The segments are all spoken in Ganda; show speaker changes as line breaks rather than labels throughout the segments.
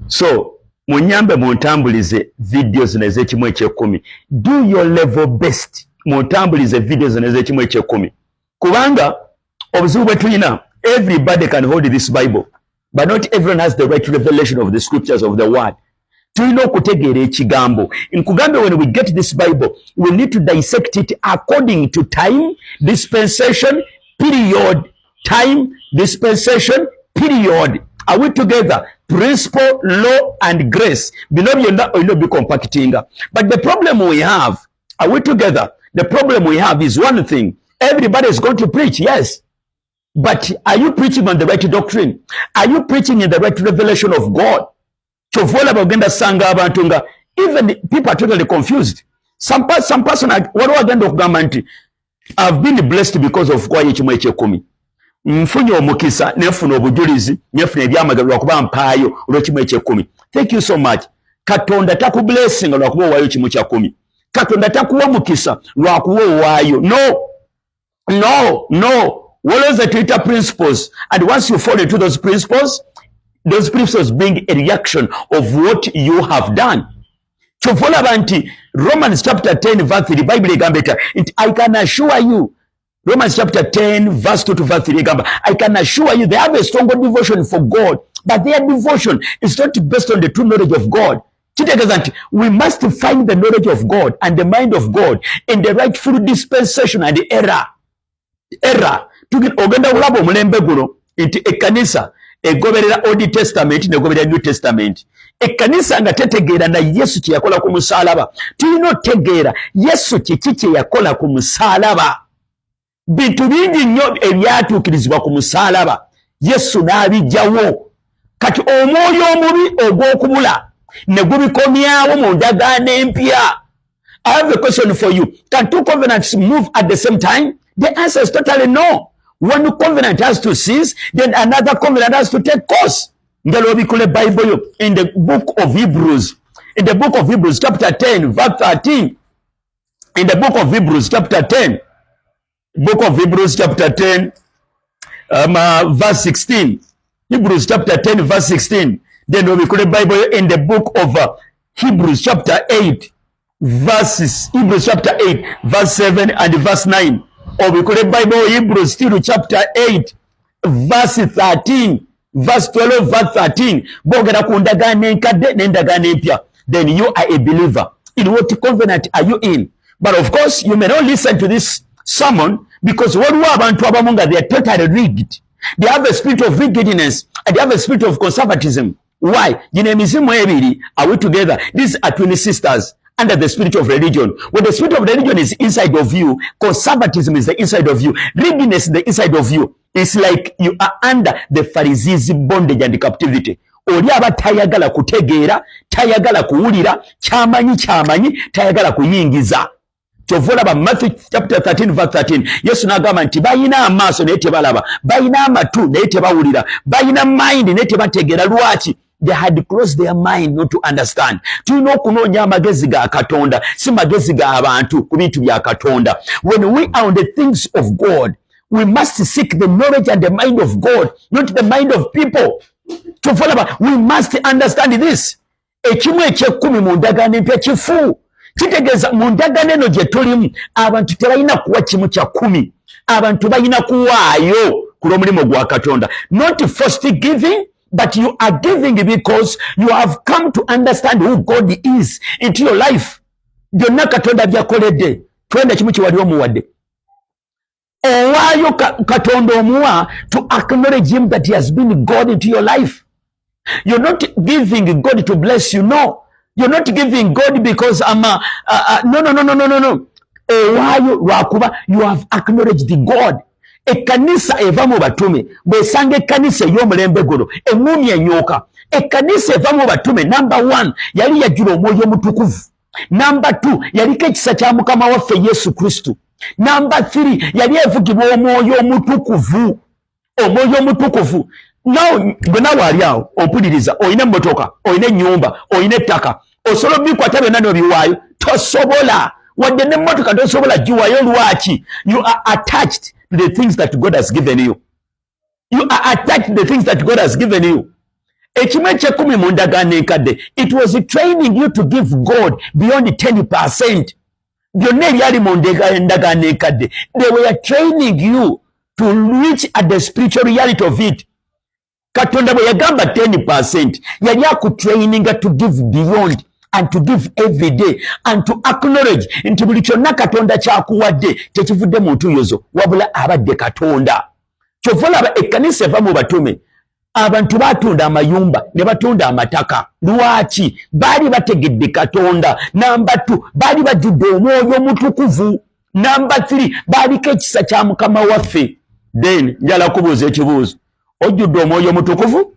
So munyambe muntambulize videos nez'ekimu eky'ekkumi. Do your level best muntambulize videos nez'ekimu eky'ekkumi. Kubanga obuzibu bwe tulina, everybody can hold this Bible, but not everyone has the right revelation of the scriptures of the word. Tulina okutegeera ekigambo. Nkugambe, when we get this Bible, we need to dissect it according to time, dispensation, period. Time, dispensation, period. Are we together? Principle, law, and grace. Beloved, you're not be compacting. But the problem we have, are we together? The problem we have is one thing. Everybody is going to preach, yes. But are you preaching on the right doctrine? Are you preaching in the right revelation of God? Even people are totally confused. Some person, I've been blessed because of kwa yechimu ekyekumi. Mfunye omukisa nefuna obujulizi nefuna ebyamagalo lwakuba mpaayo olw'ekimu ekyekumi. Thank you so much. Katonda taku blessing lwakuba owaayo kimu kya kumi. Katonda takuwa mukisa lwakuba owaayo. No. What is the Twitter principles? And once you fall into those principles bring a reaction of what you have done. Chovola banti Romans chapter 10 verse 3 Bible egamba eta I can assure you, Romans chapter 10 verse 2 to verse 3 egamba, I can assure you they have a stronger devotion for God, but their devotion is not based on the true knowledge of God. We must find the knowledge of God and the mind of God in the rightful dispensation and the error. Ogenda ulabo mulembe guno nti ekkanisa egoberera Old Testament negoberera New Testament. Ekkanisa nga tetegeera na Yesu kye yakola ku musalaba. Tulina otegeera Yesu kiki kye yakola ku musalaba. Bintu bingi nnyo ebyatuukirizibwa ku musalaba Yesu n'abijjawo. Kati omwoyo omubi ogw'okubula ne gubikomyawo mu ndagaano empya. I have a question for you. Can two covenants move at the same time? The answer is totally no. One covenant has to cease, then another covenant has to take course. In the book of Hebrews, chapter 10, verse 13. In the book of Hebrews, chapter 10, verse 16. Hebrews chapter 10, verse 16. Then we call the Bible in the book of Hebrews chapter 8, Hebrews chapter 8, verse 7 and verse 9. Or we call the Bible Hebrews still chapter 8, verse 13, verse 12, verse 13. Then you are a believer. In what covenant are you in? But of course, you may not listen to this sermon because what we are, they are totally rigged. They have a spirit of wickedness and they have a spirit of conservatism. Why? Are we together? These are twin sisters under the spirit of religion. When the spirit of religion is inside of you, conservatism is the inside of you, riggedness is the inside of you. It's like you are under the Pharisees' bondage and captivity. Oli aba tayagala kutegeera, tayagala kuwulira, kyamanyi, tayagala kuyingiza. Chovola ba Matthew chapter 13 verse 13. Yesu n'agamba nti bayina amaaso naye tebalaba, bayina amatu naye tebawulira, bayina mind naye tebategeera. Lwaki? They had closed their mind not to understand. Tulina okunoonya amagezi ga Katonda, si magezi ga abantu ku bintu bya Katonda. When we are on the things of God, we must seek the knowledge and the mind of God, not the mind of people. We must understand this. Ekimu ekyekumi mu ndagaano empya kifu. Kitegeeza mu ndagaano eno gye tulimu abantu tebalina kuwa kimu kya kumi. Abantu balina kuwaayo ku lw'omulimu gwa Katonda. Not forced giving, but you are giving because you have come to understand who God is into your life. Byonna Katonda byakoledde. Twenda kimu kye wali omuwadde. Owaayo Katonda omuwa to acknowledge him that he has been God into your life. You're not giving God to bless you, no. You're not giving God because no. Owaayo lwakuba you have acknowledged God. Ekkanisa eva mu batume bwesanga ekkanisa ey'omulembe guno eŋŋumi enyooka. Ekkanisa eva mu batume number 1 yali yajjula omwoyo omutukuvu. Number 2 yaliko ekisa kya Mukama waffe Yesu Kristo. Number 3 yali evugibwa omwoyo omutukuvu. Omwoyo omutukuvu. Gwe nawe ali awo ompuliriza, oyina emmotoka, oyina ennyumba, oyina ettaka, osobola bikwata byonna n'obiwaayo. Tosobola. Wadde n'emmotoka tosobola giwaayo. Lwaki? You are attached to the things that God has given you. You are attached to the things that God has given you. ekimu ekyekumi mu ndagaano enkadde, it was training you to give God beyond 10%. byonna ebyali mu ndagaano enkadde, they were training you to reach at the spiritual reality of it. Katonda bwe yagamba 10%, yali akutraininga to give beyond and to give every day and to acknowledge nti buli kyonna Katonda kyakuwadde tekivudde mu ntuuyo wabula abadde Katonda. Kyova olaba ekkanisa eva mu batume, abantu batunda amayumba ne batunda amataka. Lwaki? Baali bategedde Katonda. Namba 2, baali bajjudde omwoyo omutukuvu. Namba 3, baaliko ekisa kya Mukama waffe. Then njala kubuuza ekibuuzo, ojjudde omwoyo omutukuvu?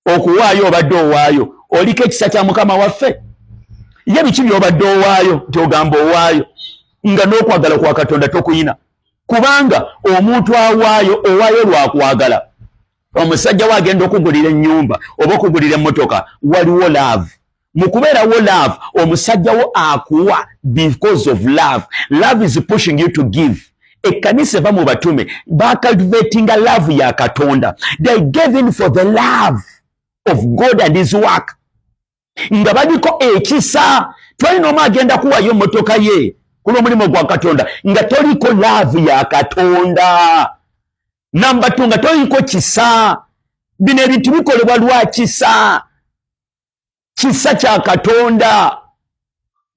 Okuwaayo obadde owaayo? Oliko ekisa kya Mukama waffe? Ye biki by'obadde owaayo nti ogamba owaayo nga n'okwagala kwa Katonda tokuyina? Kubanga omuntu awaayo lwakwagala. Omusajja wagenda okugulira ennyumba oba okugulira emmotoka, waliwo love. Mu kubeerawo love, omusajja wo akuwa because of love. Love is pushing you to give. Ekkanisa eva mu batume bacultivatinga love ya Katonda. They gave in for the love of God and his work. Nga baliko ekisa. Twalina omu agenda kuwayo emmotoka ye kulw'omulimu gwa Katonda nga toliko love ya Katonda. Namba 2, nga toliko kisa. Bino ebintu bikolebwa lwa kisa kya Katonda.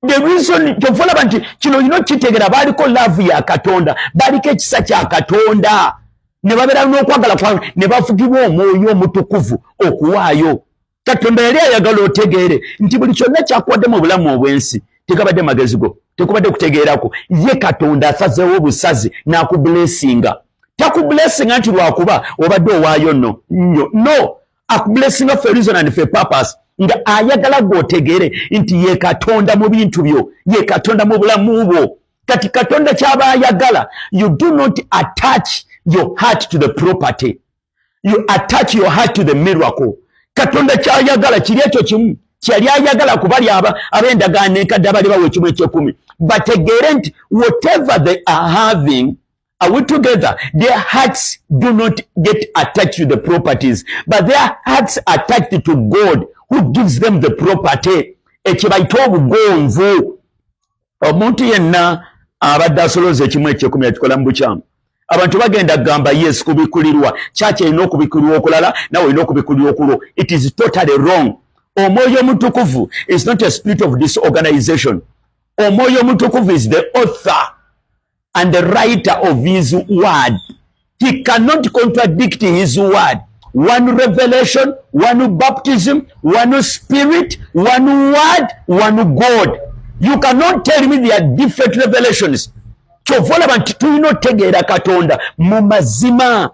The reason kyofulaba nti kino ino kitegera baliko love ya Katonda, baliko ekisa kya Katonda, ne babeera n'okwagala kwa, ne bafugibwa omwoyo omutukuvu okuwaayo. Katonda yali ayagala otegeere nti buli kyonna kyakuwadde mu bulamu obwensi tekabadde magezi go, tekubadde kutegeerako. Ye Katonda asazeewo obusazi n'akublessinga. Takublessinga nti lwakuba obadde owaayo no. Akublessinga for a reason and for a purpose. Nga ayagala gwotegeere nti ye Katonda mu bintu byo, ye Katonda mu bulamu bwo. Kati Katonda kyaba ayagala, you do not attach your heart to the property, you attach your heart to the miracle. Katonda kyayagala kiri ekyo kimu kyali ayagala kubali ab'endagaano enkadde abali bawa ekimu ekyekumi, bategeere nti whatever they are having, are we together? Their hearts do not get attached to the properties, but their hearts attached to God who gives them the property. Ekibayita obugonvu. Omuntu yenna abadde asolooza ekimu ekyekumi akikola mu bukyamu. Abantu bagenda gamba yes kubikulirwa, kyaki erina okubikulirwa okulala nawe olina okubikulirwa okulwo. It is totally wrong. Omwoyo omutukuvu is not a spirit of disorganization. Omwoyo omutukuvu is the author and the writer of his word. He cannot contradict his word. One revelation, one baptism, one spirit, one word, one God. You cannot tell me there are different revelations. Kyovolaba nti tulina otegeera Katonda mu mazima.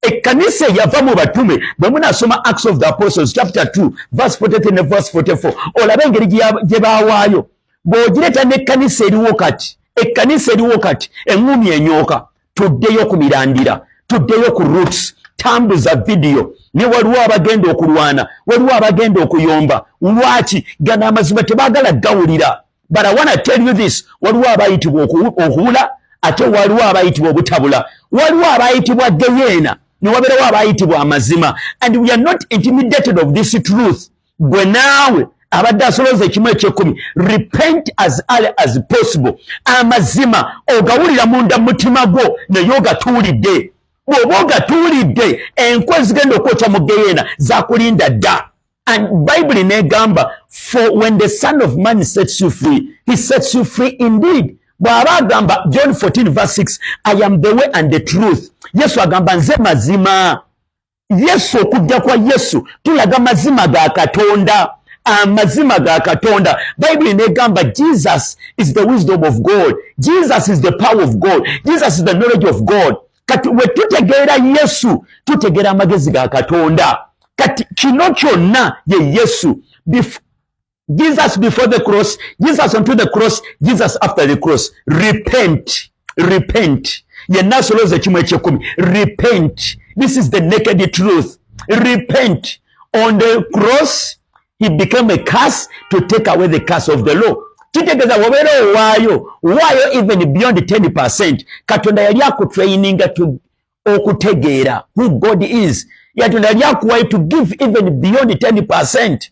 Ekkanisa yava mu batume bwe munasoma Acts of the Apostles chapter 2 verse 43 ne verse 44 olabe engeri gye baawaayo. Bw'ogireeta n'ekkanisa eriwo kati, ekkanisa eriwo kati, eŋŋumi enyooka, tuddeyo ku mirandira, tuddeyo ku roots, tambuza video, ne waliwo abagenda okulwana, waliwo abagenda okuyomba. Lwaki? Gana amazima tebaagala gawulira. But I want to tell you this, waliwo abayitibwa okuwula, ate waliwo abayitibwa obutabula, waliwo abayitibwa geyeena, ne wabeerawo abayitibwa amazima. And we are not intimidated of this truth. Gwe naawe abadde asolooza ekimu ekyekumi, repent as early as possible. Amazima ogawulira munda mutima gwo naye ogatuulidde. Bw'oba ogatuulidde, enkwe zigenda okwokya mu geyeena zakulinda dda. And Bible negamba, for when the Son of Man sets you free, he sets you free indeed. Bw'aba agamba John 14 verse 6, I am the way and the truth. Yesu agamba nze mazima. Yesu, okujja kwa Yesu tulaga mazima ga Katonda. Amazima ga Katonda. Bible negamba Jesus is the wisdom of God. Jesus is the power of God. Jesus is the knowledge of God. Kati we tutegeera Yesu, tutegeera amagezi ga Katonda. Kati kino kyonna ye Yesu. Jesus before the cross, Jesus onto the cross, Jesus after the cross. Repent. Repent. Yenna asolooza ekimu ekyekumi. Repent. This is the naked truth. Repent. On the cross, he became a curse to take away the curse of the law. Kitegeeza wobeera owaayo even beyond 10%. Katonda yali akutraininga to okutegeera who God is. yatonda lyakuwayo to give even beyond 10%.